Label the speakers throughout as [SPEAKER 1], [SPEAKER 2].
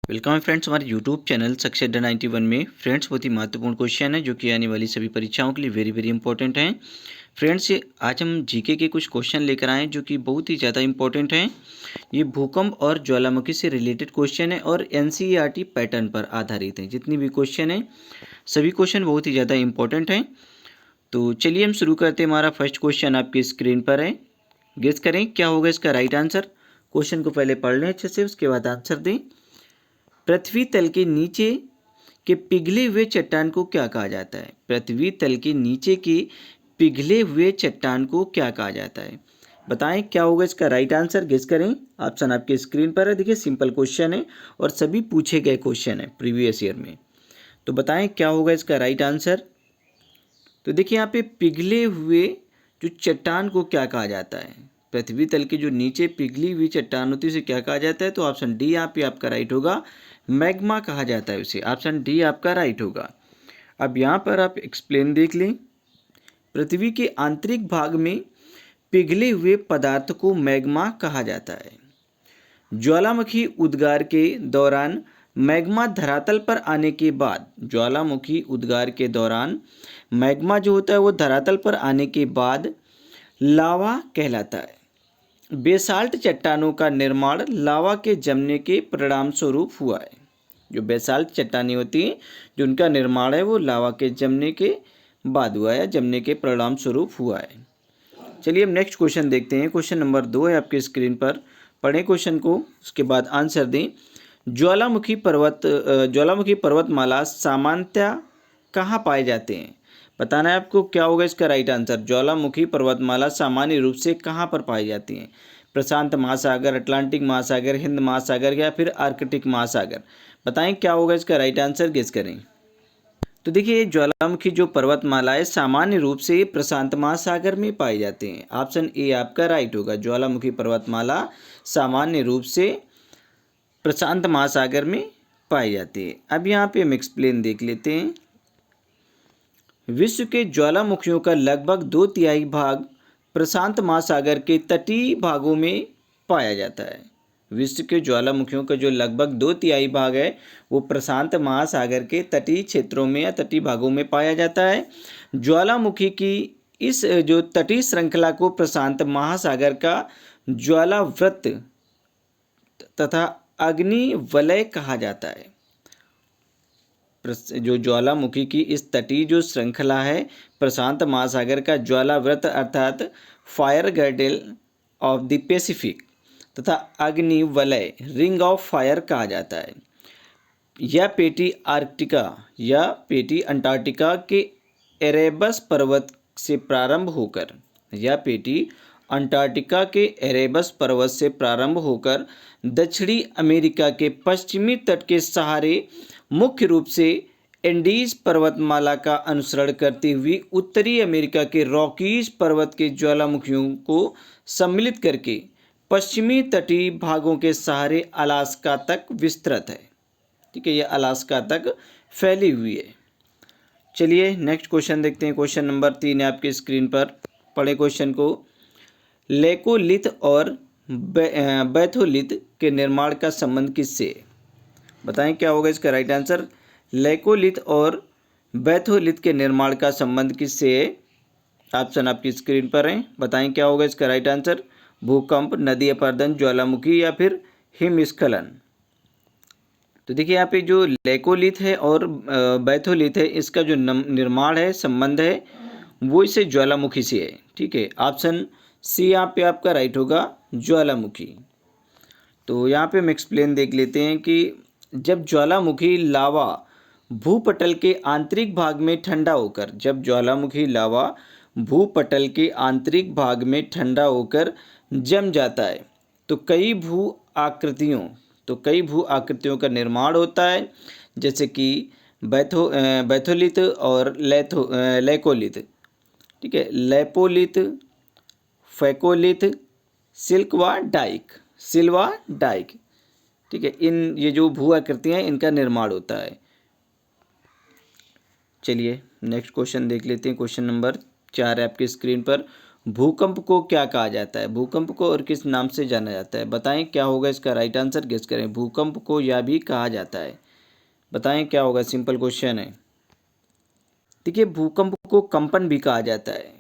[SPEAKER 1] Welcome friends, हमारे YouTube channel success अड्डा 91 में फ्रेंड्स बहुत ही महत्वपूर्ण क्वेश्चन है जो कि आने वाली सभी परीक्षाओं के लिए वेरी वेरी इंपॉर्टेंट हैं। फ्रेंड्स, आज हम जीके के कुछ क्वेश्चन लेकर आए जो कि बहुत ही ज़्यादा इंपॉर्टेंट हैं। ये भूकंप और ज्वालामुखी से रिलेटेड क्वेश्चन है और एनसीईआरटी पैटर्न पर आधारित है। जितनी भी क्वेश्चन हैं सभी क्वेश्चन बहुत ही ज़्यादा इंपॉर्टेंट हैं। तो चलिए हम शुरू करते हैं। हमारा फर्स्ट क्वेश्चन आपकी स्क्रीन पर है। गेस करें क्या होगा इसका राइट आंसर। क्वेश्चन को पहले पढ़ लें अच्छे से, उसके बाद आंसर दें। पृथ्वी तल के नीचे के पिघले हुए चट्टान को क्या कहा जाता है? पृथ्वी तल के नीचे के पिघले हुए चट्टान को क्या कहा जाता है? बताएं क्या होगा इसका राइट आंसर। गेस करें। ऑप्शन आपके स्क्रीन पर है। देखिए सिंपल क्वेश्चन है और सभी पूछे गए क्वेश्चन है प्रीवियस ईयर में। तो बताएं क्या होगा इसका राइट आंसर। तो देखिए यहाँ पे पिघले हुए जो चट्टान को क्या कहा जाता है? पृथ्वी तल के जो नीचे पिघली हुई चट्टान होती है उसे क्या कहा जाता है? तो ऑप्शन डी यहाँ पे आपका राइट होगा, मैग्मा कहा जाता है उसे। ऑप्शन डी आपका राइट होगा। अब यहाँ पर आप एक्सप्लेन देख लें। पृथ्वी के आंतरिक भाग में पिघले हुए पदार्थ को मैग्मा कहा जाता है। ज्वालामुखी उद्गार के दौरान मैग्मा धरातल पर आने के बाद, ज्वालामुखी उद्गार के दौरान मैग्मा जो होता है वो धरातल पर आने के बाद लावा कहलाता है। बेसाल्ट चट्टानों का निर्माण लावा के जमने के परिणाम स्वरूप हुआ है। जो बेसाल्ट चट्टानें होती हैं जो उनका निर्माण है वो लावा के जमने के बाद हुआ है, जमने के परिणाम स्वरूप हुआ है। चलिए हम नेक्स्ट क्वेश्चन देखते हैं। क्वेश्चन नंबर 2 है आपके स्क्रीन पर। पढ़ें क्वेश्चन को, उसके बाद आंसर दें। ज्वालामुखी पर्वतमाला सामान्यतः कहाँ पाए जाते हैं? बताना है आपको क्या होगा इसका राइट आंसर। ज्वालामुखी पर्वतमाला सामान्य रूप से कहाँ पर पाई जाती हैं? प्रशांत महासागर, अटलांटिक महासागर, हिंद महासागर या फिर आर्कटिक महासागर? बताएं क्या होगा इसका राइट आंसर। गेस करें। तो देखिए ज्वालामुखी जो पर्वतमाला है सामान्य रूप से प्रशांत महासागर में पाए जाते हैं। ऑप्शन ए आपका राइट होगा। ज्वालामुखी पर्वतमाला सामान्य रूप से प्रशांत महासागर में पाई जाती है। अब यहाँ पे हम एक्सप्लेन देख लेते हैं। विश्व के ज्वालामुखियों का लगभग 2/3 भाग प्रशांत महासागर के तटीय भागों में पाया जाता है। विश्व के ज्वालामुखियों का जो लगभग 2/3 भाग है वो प्रशांत महासागर के तटीय क्षेत्रों में या तटीय भागों में पाया जाता है। ज्वालामुखी की इस जो तटीय श्रृंखला को प्रशांत महासागर का ज्वालाव्रत तथा अग्नि वलय कहा जाता है। जो ज्वालामुखी की इस तटीय जो श्रृंखला है प्रशांत महासागर का ज्वालाव्रत अर्थात fire girdle of the Pacific तथा अग्नि वलय रिंग ऑफ फायर कहा जाता है। यह पेटी आर्कटिका या पेटी अंटार्कटिका के एरेबस पर्वत से प्रारंभ होकर दक्षिणी अमेरिका के पश्चिमी तट के सहारे मुख्य रूप से एंडीज पर्वतमाला का अनुसरण करती हुई उत्तरी अमेरिका के रॉकीज पर्वत के ज्वालामुखियों को सम्मिलित करके पश्चिमी तटीय भागों के सहारे अलास्का तक विस्तृत है। ठीक है, ये अलास्का तक फैली हुई है। चलिए नेक्स्ट क्वेश्चन देखते हैं। क्वेश्चन नंबर 3 है आपके स्क्रीन पर। पढ़े क्वेश्चन को। लेकोलिथ और बैथोलिथ के निर्माण का संबंध किससे है? बताएं क्या होगा इसका राइट आंसर। लेकोलिथ और बैथोलिथ के निर्माण का संबंध किससे है? ऑप्शन आपकी स्क्रीन पर है। बताएं क्या होगा इसका राइट आंसर। भूकंप, नदी अपर्दन, ज्वालामुखी या फिर हिमस्खलन? तो देखिए यहाँ पे जो लेकोलिथ है और बैथोलिथ है इसका जो निर्माण है, संबंध है, वो इसे ज्वालामुखी से है। ठीक है, ऑप्शन सी यहाँ पे आपका राइट होगा, ज्वालामुखी। तो यहाँ पे हम एक्सप्लेन देख लेते हैं कि जब ज्वालामुखी लावा भूपटल के आंतरिक भाग में ठंडा होकर जम जाता है तो कई भू आकृतियों का निर्माण होता है, जैसे कि बैथोलिथ और लेकोलिथ। ठीक है, लेपोलिथ, फैकोलिथ, सिल्वा डाइक। ठीक है, ये जो भू आकृतियाँ हैं इनका निर्माण होता है। चलिए नेक्स्ट क्वेश्चन देख लेते हैं। क्वेश्चन नंबर 4 है आपकी स्क्रीन पर। भूकंप को क्या कहा जाता है? भूकंप को और किस नाम से जाना जाता है? बताएं क्या होगा इसका राइट आंसर, गेस करें। भूकंप को या भी कहा जाता है, बताएं क्या होगा। सिंपल क्वेश्चन है। देखिए, भूकंप को कंपन भी कहा जाता है,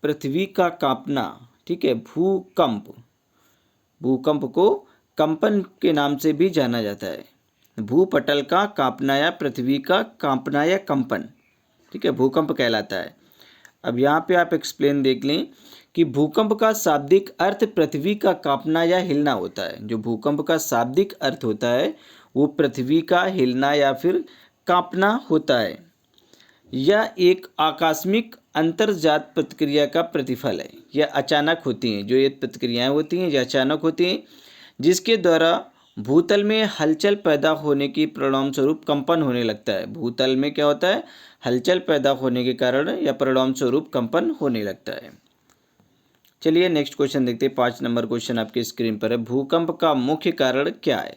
[SPEAKER 1] पृथ्वी का कांपना, ठीक है। भूकंप, भूकंप को कंपन के नाम से भी जाना जाता है। भूपटल का कांपना या पृथ्वी का कांपना या कंपन, ठीक है, भूकंप कहलाता है। अब यहाँ पे आप एक्सप्लेन देख लें कि भूकंप का शाब्दिक अर्थ पृथ्वी का कांपना या हिलना होता है। जो भूकंप का शाब्दिक अर्थ होता है वो पृथ्वी का हिलना या फिर कांपना होता है। यह एक आकस्मिक अंतर्जात प्रतिक्रिया का प्रतिफल है। यह अचानक होती हैं, जो ये प्रतिक्रियाएं होती हैं ये अचानक होती हैं, जिसके द्वारा भूतल में हलचल पैदा होने की परिणाम स्वरूप कंपन होने लगता है। भूतल में क्या होता है? हलचल पैदा होने के कारण या परिणाम स्वरूप कंपन होने लगता है। चलिए नेक्स्ट क्वेश्चन देखते हैं। 5 नंबर क्वेश्चन आपके स्क्रीन पर है। भूकंप का मुख्य कारण क्या है?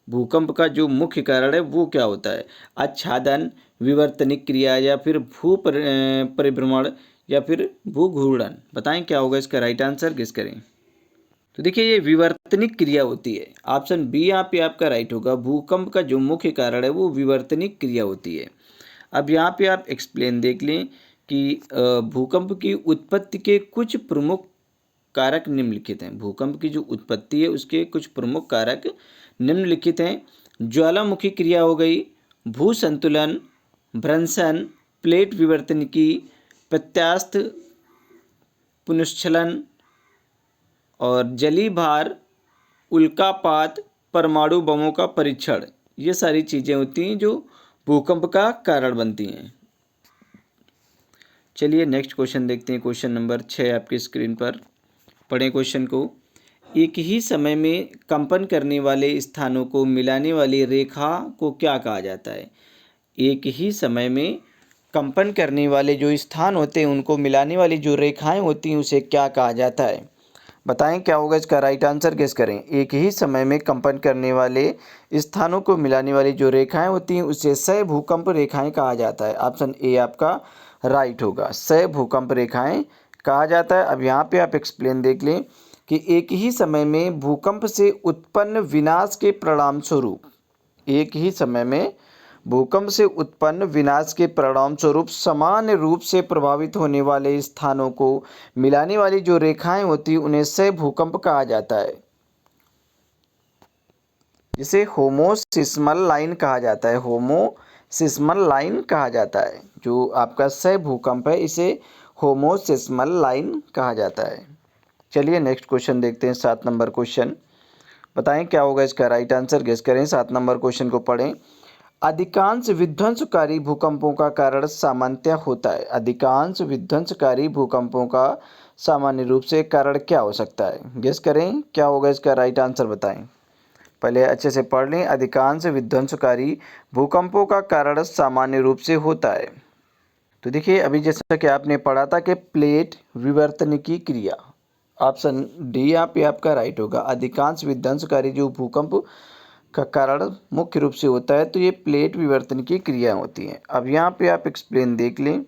[SPEAKER 1] भूकंप का जो मुख्य कारण है वो क्या होता है? आच्छादन, विवर्तनिक क्रिया या फिर परिभ्रमण या फिर भूघूर्णन। बताएं क्या होगा इसका राइट आंसर, गेस करें। तो देखिए, ये विवर्तनिक क्रिया होती है। ऑप्शन बी यहाँ पे आपका राइट होगा। भूकंप का जो मुख्य कारण है वो विवर्तनिक क्रिया होती है। अब यहाँ पे आप एक्सप्लेन देख लें कि भूकंप की उत्पत्ति के कुछ प्रमुख कारक निम्नलिखित हैं। भूकंप की जो उत्पत्ति है उसके कुछ प्रमुख कारक निम्नलिखित हैं। ज्वालामुखी क्रिया हो गई, भू संतुलन, भ्रंशन, प्लेट विवर्तनिकी, प्रत्यास्थ पुनश्चलन और जली भार, उल्कापात, परमाणु बमों का परीक्षण। ये सारी चीज़ें होती हैं जो भूकंप का कारण बनती हैं। चलिए नेक्स्ट क्वेश्चन देखते हैं। क्वेश्चन नंबर 6 आपकी स्क्रीन पर। पढ़ें क्वेश्चन को। एक ही समय में कंपन करने वाले स्थानों को मिलाने वाली रेखा को क्या कहा जाता है? एक ही समय में कंपन करने वाले जो स्थान होते हैं उनको मिलाने वाली जो रेखाएं होती हैं उसे क्या कहा जाता है? बताएं क्या होगा इसका राइट आंसर, गेस करें। एक ही समय में कंपन करने वाले स्थानों को मिलाने वाली जो रेखाएं होती हैं उसे सह भूकंप रेखाएं कहा जाता है। ऑप्शन ए आपका राइट होगा, सह भूकंप रेखाएं कहा जाता है। अब यहाँ पे आप एक्सप्लेन देख लें कि एक ही समय में भूकंप से उत्पन्न विनाश के परिणाम स्वरूप, एक ही समय में भूकंप से उत्पन्न विनाश के परिणाम स्वरूप समान रूप से प्रभावित होने वाले स्थानों को मिलाने वाली जो रेखाएं होती हैं उन्हें सह भूकंप कहा जाता है। जिसे होमोसिस्मल लाइन कहा जाता है, होमोसिस्मल लाइन कहा जाता है। जो आपका सह भूकंप है इसे होमोसिस्मल लाइन कहा जाता है। चलिए नेक्स्ट क्वेश्चन देखते हैं। 7 नंबर क्वेश्चन। बताएं क्या होगा इसका राइट आंसर, गेस करें। 7 नंबर क्वेश्चन को पढ़ें। अधिकांश विध्वंसकारी भूकंपों का कारण सामान्यतः होता है। अधिकांश विध्वंसकारी भूकंपों का सामान्य रूप से कारण क्या हो सकता है? गेस करें क्या होगा इसका राइट आंसर, बताएं। पहले अच्छे से पढ़ लें। अधिकांश विध्वंसकारी भूकंपों का कारण सामान्य रूप से होता है। तो देखिए, अभी जैसा कि आपने पढ़ा था कि प्लेट विवर्तनिकी क्रिया, ऑप्शन डी यहाँ पे आपका राइट होगा। अधिकांश विध्वंसकारी जो भूकंप का कारण मुख्य रूप से होता है तो ये प्लेट विवर्तन की क्रिया होती हैं। अब यहाँ पे आप एक्सप्लेन देख लें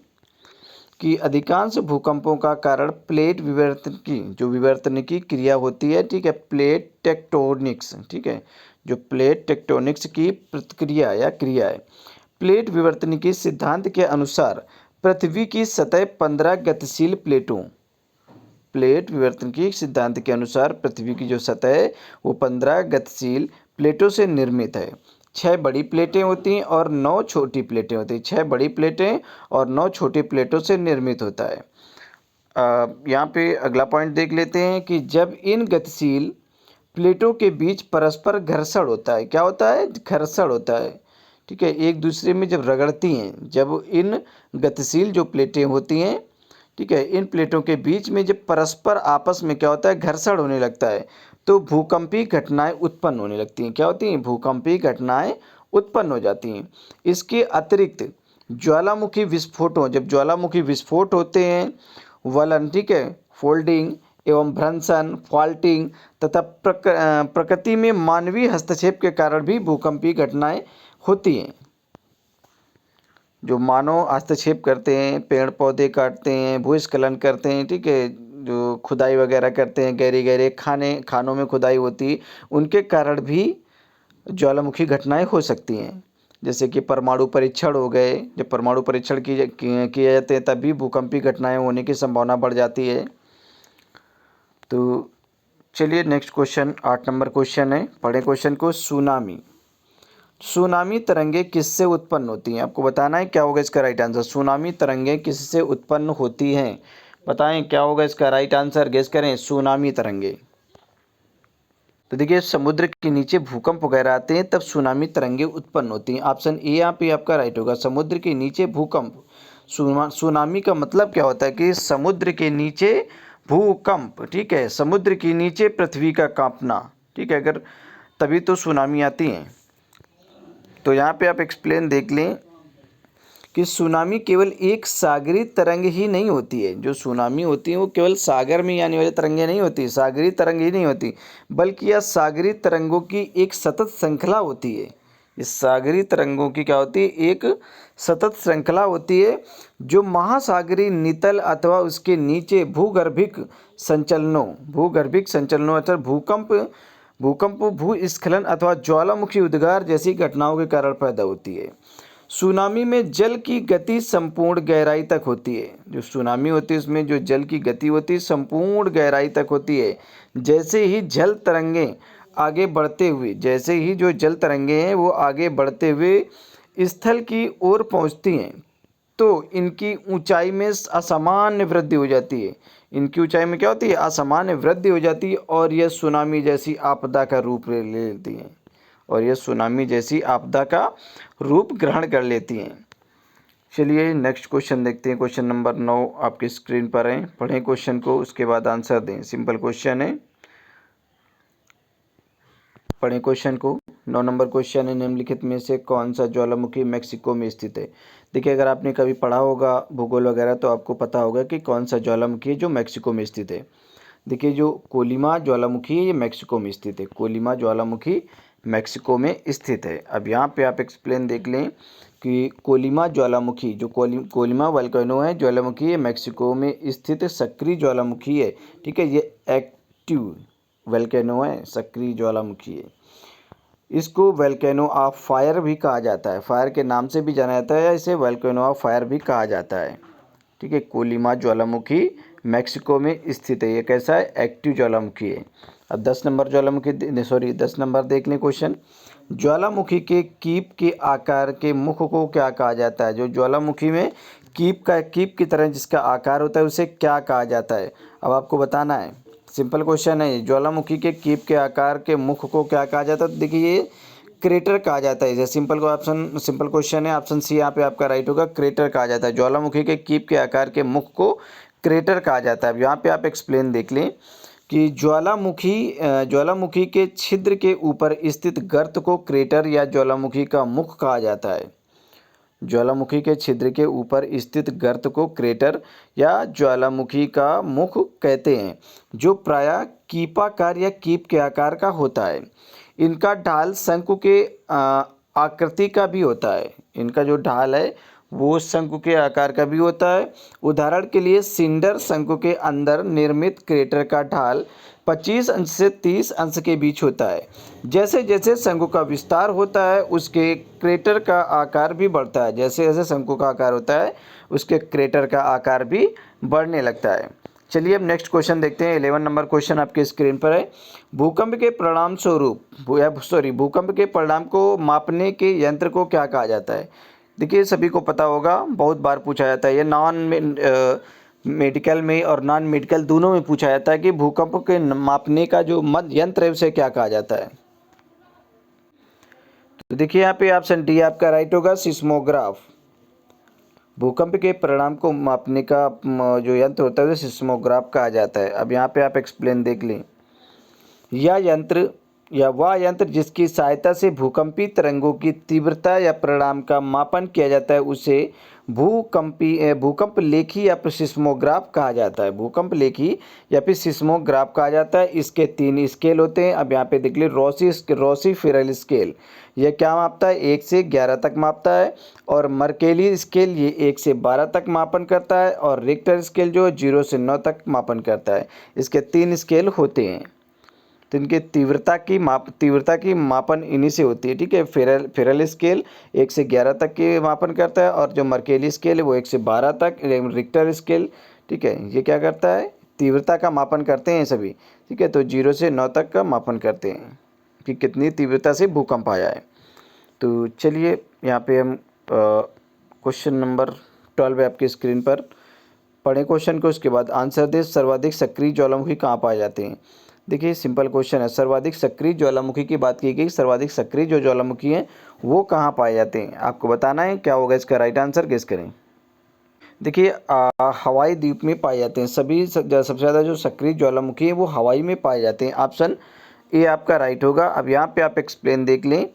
[SPEAKER 1] कि अधिकांश भूकंपों का कारण प्लेट विवर्तन की जो विवर्तन की क्रिया होती है, ठीक है, प्लेट टेक्टोनिक्स, ठीक है, जो प्लेट टेक्टोनिक्स की प्रतिक्रिया या क्रिया है। प्लेट विवर्तन के सिद्धांत के अनुसार पृथ्वी की सतह 15 गतिशील प्लेटों, प्लेट विवर्तन की सिद्धांत के अनुसार पृथ्वी की जो सतह है वो 15 गतिशील प्लेटों से निर्मित है। 6 बड़ी प्लेटें होती हैं और 9 छोटी प्लेटें होती हैं। 6 बड़ी प्लेटें और 9 छोटी प्लेटों से निर्मित होता है। यहाँ पे अगला पॉइंट देख लेते हैं कि जब इन गतिशील प्लेटों के बीच परस्पर घर्षण होता है, क्या होता है? घर्षण होता है, ठीक है, एक दूसरे में जब रगड़ती हैं, जब इन गतिशील जो प्लेटें होती हैं, ठीक है, इन प्लेटों के बीच में जब परस्पर आपस में क्या होता है? घर्षण होने लगता है तो भूकंपीय घटनाएं उत्पन्न होने लगती हैं। क्या होती हैं? भूकंपीय घटनाएं उत्पन्न हो जाती हैं। इसके अतिरिक्त ज्वालामुखी विस्फोटों, जब ज्वालामुखी विस्फोट होते हैं, वलन, ठीक है, फोल्डिंग एवं भ्रंशन, फॉल्टिंग तथा प्रकृति में मानवीय हस्तक्षेप के कारण भी भूकंपीय घटनाएं होती हैं। जो मानव हस्तक्षेप करते हैं, पेड़ पौधे काटते हैं, भूस्खलन करते हैं, ठीक है, जो खुदाई वगैरह करते हैं, गहरे गहरे खानों में खुदाई होती है, उनके कारण भी ज्वालामुखी घटनाएं हो सकती हैं। जैसे कि परमाणु परीक्षण हो गए, जब परमाणु परीक्षण किए जाते हैं तब भी भूकंपीय घटनाएं होने की संभावना बढ़ जाती है। तो चलिए नेक्स्ट क्वेश्चन 8 नंबर क्वेश्चन है, पढ़े क्वेश्चन को। सुनामी तरंगे किससे उत्पन्न होती हैं? आपको बताना है क्या होगा इसका राइट आंसर। सुनामी तरंगे किससे उत्पन्न होती हैं? बताएं क्या होगा इसका राइट आंसर, गेस करें। सुनामी तरंगे, तो देखिए समुद्र के नीचे भूकंप वगैरह आते हैं तब सुनामी तरंगे उत्पन्न होती हैं। ऑप्शन ए यहाँ पे आपका राइट होगा, समुद्र के नीचे भूकंप। सुनामी का मतलब क्या होता है कि समुद्र के नीचे भूकंप, ठीक है, समुद्र के नीचे पृथ्वी का कांपना, ठीक है, अगर तभी तो सुनामी आती हैं। तो यहाँ पे आप एक्सप्लेन देख लें कि सुनामी केवल एक सागरी तरंग ही नहीं होती है। जो सुनामी होती है वो केवल सागर में आने वाली तरंगें नहीं होती, सागरी तरंग ही नहीं होती, बल्कि यह सागरी तरंगों की एक सतत श्रृंखला होती है। इस सागरी तरंगों की क्या होती है? एक सतत श्रृंखला होती है जो महासागरी नितल अथवा उसके नीचे भूगर्भिक संचलनों अर्थात भूकंप, भूस्खलन अथवा ज्वालामुखी उद्गार जैसी घटनाओं के कारण पैदा होती है। सुनामी में जल की गति संपूर्ण गहराई तक होती है। जो सुनामी होती है उसमें जो जल की गति होती है संपूर्ण गहराई तक होती है। जैसे ही जल तरंगे आगे बढ़ते हुए, जैसे ही जो जल तरंगे हैं वो आगे बढ़ते हुए स्थल की ओर पहुंचती हैं तो इनकी ऊंचाई में असामान्य वृद्धि हो जाती है। इनकी ऊंचाई में क्या होती है? असामान्य वृद्धि हो जाती है और यह सुनामी जैसी आपदा का रूप ले लेती हैं, और यह सुनामी जैसी आपदा का रूप ग्रहण कर लेती हैं। चलिए नेक्स्ट क्वेश्चन देखते हैं। क्वेश्चन नंबर 9 आपकी स्क्रीन पर है, पढ़ें क्वेश्चन को, उसके बाद आंसर दें। सिंपल क्वेश्चन है, पढ़ें क्वेश्चन को। 9 नंबर क्वेश्चन है, निम्नलिखित में से कौन सा ज्वालामुखी मेक्सिको में स्थित है? देखिए अगर आपने कभी पढ़ा होगा भूगोल वगैरह तो आपको पता होगा कि कौन सा ज्वालामुखी है जो मेक्सिको में स्थित है। देखिए जो कोलिमा ज्वालामुखी है ये मेक्सिको में स्थित है, कोलिमा ज्वालामुखी मेक्सिको में स्थित है। अब यहाँ पे आप एक्सप्लेन देख लें कि कोलिमा ज्वालामुखी, जो कोलिमा वोल्केनो है ज्वालामुखी, ये मेक्सिको में स्थित सक्रिय ज्वालामुखी है, ठीक है, ये एक्टिव वोल्केनो है, सक्रिय ज्वालामुखी है। इसको वोल्केनो ऑफ फायर भी कहा जाता है, फायर के नाम से भी जाना जाता है, इसे वोल्केनो ऑफ फायर भी कहा जाता है, ठीक है। कोलिमा ज्वालामुखी मेक्सिको में स्थित है, ये कैसा है? एक्टिव ज्वालामुखी है। अब 10 नंबर देख लें क्वेश्चन। ज्वालामुखी के कीप के आकार के मुख को क्या कहा जाता है? जो ज्वालामुखी में कीप की तरह जिसका आकार होता है उसे क्या कहा जाता है? अब आपको बताना है, सिंपल क्वेश्चन है। ज्वालामुखी के कीप के आकार के मुख को क्या कहा जाता है? देखिए ये क्रेटर कहा जाता है। सिंपल क्वेश्चन है, ऑप्शन सी यहाँ पे आपका राइट होगा, क्रेटर कहा जाता है। ज्वालामुखी के कीप के आकार के मुख को क्रेटर कहा जाता है। अब यहाँ पे आप एक्सप्लेन देख लें कि ज्वालामुखी के छिद्र के ऊपर स्थित गर्त को क्रेटर या ज्वालामुखी का मुख कहा जाता है। ज्वालामुखी के छिद्र के ऊपर स्थित गर्त को क्रेटर या ज्वालामुखी का मुख कहते हैं, जो प्रायः कीपाकार या कीप के आकार का होता है। इनका ढाल शंकु के आकृति का भी होता है। इनका जो ढाल है वो शंकु के आकार का भी होता है। उदाहरण के लिए सिंडर शंकु के अंदर निर्मित क्रेटर का ढाल 25 अंश से 30 अंश के बीच होता है। जैसे जैसे शंकु का विस्तार होता है उसके क्रेटर का आकार भी बढ़ता है। जैसे जैसे शंकु का आकार होता है उसके क्रेटर का आकार भी बढ़ने लगता है। चलिए अब नेक्स्ट क्वेश्चन देखते हैं। 11 नंबर क्वेश्चन आपके स्क्रीन पर है। भूकंप के परिणाम को मापने के यंत्र को क्या कहा जाता है? देखिए सभी को पता होगा, बहुत बार पूछा जाता है, ये मेडिकल में और नॉन मेडिकल दोनों में पूछा जाता है कि भूकंप के मापने का जो यंत्र है उसे क्या कहा जाता है। तो देखिए यहाँ पे ऑप्शन डी आपका राइट होगा, सिस्मोग्राफ। भूकंप के परिणाम को मापने का जो यंत्र होता है उसे सिस्मोग्राफ कहा जाता है। अब यहाँ पे आप एक्सप्लेन देख लें। वह यंत्र जिसकी सहायता से भूकंपी तरंगों की तीव्रता या परिणाम का मापन किया जाता है उसे भूकंप लेखी या फिर सिस्मोग्राफ कहा जाता है। भूकंप लेखी या फिर सिस्मोग्राफ कहा जाता है। इसके 3 स्केल होते हैं। अब यहाँ पे देख लीजिए, रॉसी फेरल स्केल,
[SPEAKER 2] यह क्या मापता है? 1 से 11 तक मापता है। और मर्केली स्केल ये 1 से 12 तक मापन करता है। और रिक्टर स्केल जो है 0 से 9 तक मापन करता है। इसके 3 स्केल होते हैं। तो इनके तीव्रता की मापन इन्हीं से होती है, ठीक है। फेरल स्केल 1 से 11 तक के मापन करता है। और जो मर्केली स्केल है वो 1 से 12 तक। रिक्टर स्केल, ठीक है, ये क्या करता है? तीव्रता का मापन करते हैं सभी, ठीक है। तो 0 से 9 तक का मापन करते हैं कि कितनी तीव्रता से भूकंप आया है। तो चलिए यहाँ पे हम क्वेश्चन नंबर 12 है आपकी स्क्रीन पर। पढ़ें क्वेश्चन को, उसके बाद आंसर दें। सर्वाधिक सक्रिय ज्वालामुखी कहाँ पाए जाते हैं? देखिए सिंपल क्वेश्चन है। सर्वाधिक सक्रिय ज्वालामुखी की बात की गई। सर्वाधिक सक्रिय जो ज्वालामुखी हैं वो कहाँ पाए जाते हैं, आपको बताना है। क्या होगा इसका राइट आंसर, गेस करें। देखिए हवाई द्वीप में पाए जाते हैं। सबसे ज़्यादा जो सक्रिय ज्वालामुखी है वो हवाई में पाए जाते हैं। ऑप्शन ए आपका राइट होगा। अब यहाँ पे आप एक्सप्लेन देख लें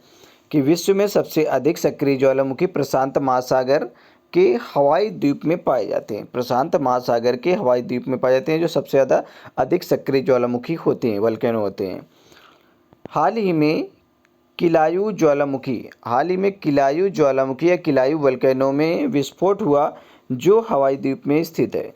[SPEAKER 2] कि विश्व में सबसे अधिक सक्रिय ज्वालामुखी प्रशांत महासागर के हवाई द्वीप में पाए जाते हैं। प्रशांत महासागर के हवाई द्वीप में पाए जाते हैं जो सबसे ज़्यादा अधिक सक्रिय ज्वालामुखी होते हैं, वल्केनो होते हैं। हाल ही में किलायू ज्वालामुखी या किलायू वल्केनो में विस्फोट हुआ जो हवाई द्वीप में स्थित है।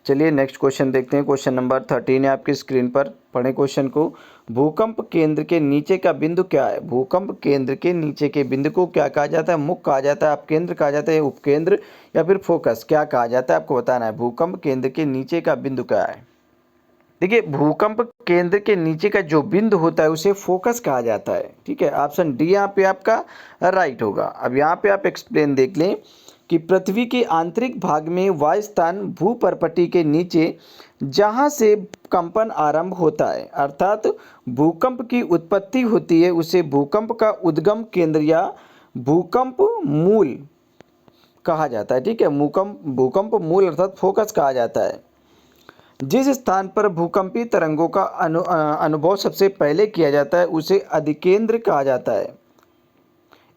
[SPEAKER 2] चलिए नेक्स्ट क्वेश्चन देखते हैं। क्वेश्चन नंबर 13 है आपकी स्क्रीन पर। पढ़ें क्वेश्चन को। भूकंप केंद्र के नीचे का बिंदु क्या है? भूकंप केंद्र के नीचे के बिंदु को क्या कहा जाता है? मुख कहा जाता है, अपकेंद्र कहा जाता है, उपकेंद्र या फिर फोकस, क्या कहा जाता है? आपको बताना है। भूकंप केंद्र के नीचे का बिंदु क्या है? देखिए भूकंप केंद्र के नीचे का जो बिंदु होता है उसे फोकस कहा जाता है, ठीक है। ऑप्शन डी यहाँ पे आपका राइट होगा। अब यहाँ पे आप एक्सप्लेन देख लें कि पृथ्वी के आंतरिक भाग में वह स्थान भूपर्पटी के नीचे जहाँ से कंपन आरंभ होता है, अर्थात भूकंप की उत्पत्ति होती है, उसे भूकंप का उद्गम केंद्र या भूकंप मूल कहा जाता है, ठीक है। भूकंप मूल अर्थात फोकस कहा जाता है। जिस स्थान पर भूकंपी तरंगों का अनुभव सबसे पहले किया जाता है उसे अधिकेंद्र कहा जाता है,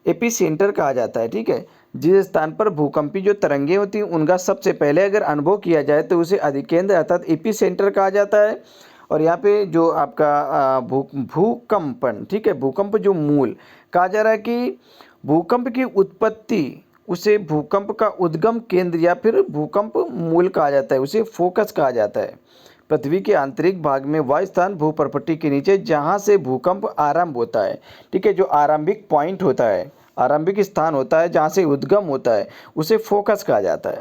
[SPEAKER 2] एपिसेंटर कहा जाता है, ठीक है। जिस स्थान पर भूकंपी जो तरंगें होती हैं उनका सबसे पहले अगर अनुभव किया जाए तो उसे अधिकेंद्र अर्थात एपिसेंटर कहा जाता है। और यहाँ पे जो आपका भूकंपन, ठीक है, भूकंप जो मूल कहा जा रहा है कि भूकंप की उत्पत्ति उसे भूकंप का उद्गम केंद्र या फिर भूकंप मूल कहा जाता है, उसे फोकस कहा जाता है। पृथ्वी के आंतरिक भाग में वह स्थान भूपर्पटी के नीचे जहाँ से भूकंप आरंभ होता है, ठीक है, जो आरंभिक पॉइंट होता है, आरंभिक स्थान होता है जहाँ से उद्गम होता है, उसे फोकस कहा जाता है।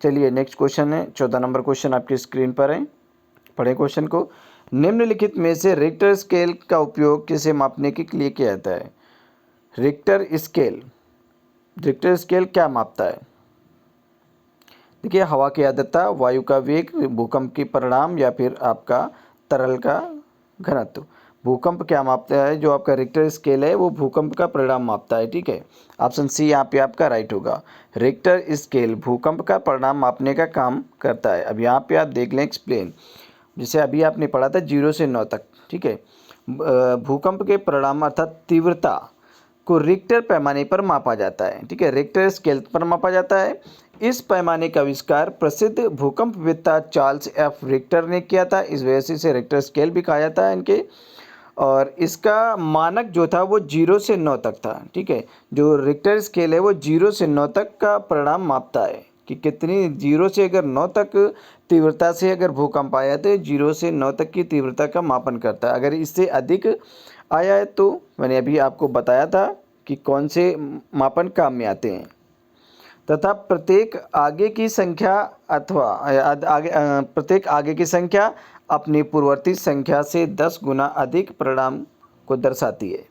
[SPEAKER 2] चलिए नेक्स्ट क्वेश्चन है, 14 नंबर क्वेश्चन आपकी स्क्रीन पर है। पढ़े क्वेश्चन को। निम्नलिखित में से रिक्टर स्केल का उपयोग किसे मापने के लिए किया जाता है? रिक्टर स्केल क्या मापता है? देखिए हवा की आर्द्रता, वायु का वेग, भूकंप के परिणाम या फिर आपका तरल का घनत्व। भूकंप क्या मापता है? जो आपका रिक्टर स्केल है वो भूकंप का परिणाम मापता है, ठीक है। ऑप्शन सी यहाँ पे आपका राइट होगा। रिक्टर स्केल भूकंप का परिणाम मापने का काम करता है। अब यहाँ पे आप देख लें एक्सप्लेन, जैसे अभी आपने पढ़ा था 0 से 9 तक, ठीक है। भूकंप के परिणाम अर्थात तीव्रता को रिक्टर पैमाने पर मापा जाता है, ठीक है, रिक्टर स्केल पर मापा जाता है। इस पैमाने का आविष्कार प्रसिद्ध भूकंपवेत्ता चार्ल्स एफ रिक्टर ने किया था, इस वजह से इसे रिक्टर स्केल भी कहा जाता है इनके। और इसका मानक जो था वो 0 से 9 तक था, ठीक है। जो रिक्टर स्केल है वो 0 से 9 तक का परिणाम मापता है कि कितनी 0 से अगर 9 तक तीव्रता से अगर भूकंप आया तो 0 से 9 तक की तीव्रता का मापन करता है। अगर इससे अधिक आया है तो मैंने अभी आपको बताया था कि कौन से मापन काम में आते हैं। तथा प्रत्येक आगे की संख्या अपनी पूर्ववर्ती संख्या से 10 गुना अधिक परिणाम को दर्शाती है।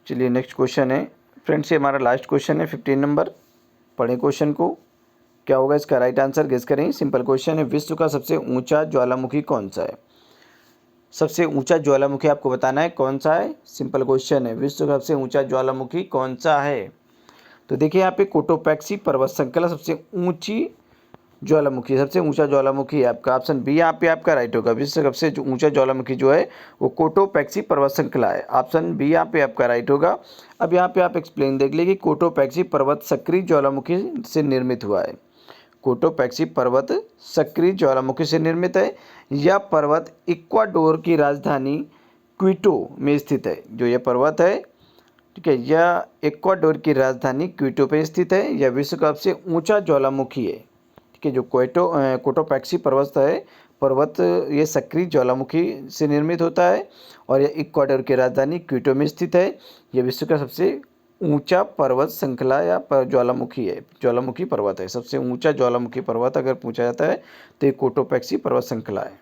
[SPEAKER 2] चलिए नेक्स्ट क्वेश्चन है फ्रेंड्स, ये हमारा लास्ट क्वेश्चन है 15 नंबर। पढ़ें क्वेश्चन को। क्या होगा इसका राइट आंसर, गेस करें। सिंपल क्वेश्चन है। विश्व का सबसे ऊंचा ज्वालामुखी कौन सा है? सबसे ऊंचा ज्वालामुखी आपको बताना है कौन सा है। सिंपल क्वेश्चन है, विश्व का सबसे ऊंचा ज्वालामुखी कौन सा है? तो देखिए यहाँ पे कोटोपैक्सी पर्वत श्रृंखला सबसे ऊंची ज्वालामुखी, सबसे ऊंचा ज्वालामुखी है आपका। ऑप्शन बी यहाँ पे आपका राइट होगा। विश्व का सबसे ऊंचा ज्वालामुखी जो है वो कोटोपैक्सी पर्वत श्रृंखला है। ऑप्शन बी यहाँ पे आपका राइट होगा। अब यहाँ पे आप एक्सप्लेन देख लीजिए कि कोटोपैक्सी पर्वत सक्रिय ज्वालामुखी से निर्मित हुआ है। कोटोपैक्सी पर्वत सक्रिय ज्वालामुखी से निर्मित है। यह पर्वत इक्वाडोर की राजधानी क्विटो में स्थित है। जो यह पर्वत है, ठीक है, यह इक्वाडोर की राजधानी क्विटो पे स्थित है। यह विश्व का सबसे ऊंचा ज्वालामुखी है। ठीक है, जो कोटोपैक्सी पर्वत ये सक्रिय ज्वालामुखी से निर्मित होता है और यह इक्वाडोर की राजधानी क्विटो में स्थित है। यह विश्व का सबसे ऊंचा पर्वत श्रृंखला या ज्वालामुखी है, ज्वालामुखी पर्वत है। सबसे ऊंचा ज्वालामुखी पर्वत अगर पूछा जाता है तो ये कोटोपैक्सी पर्वत श्रृंखला है।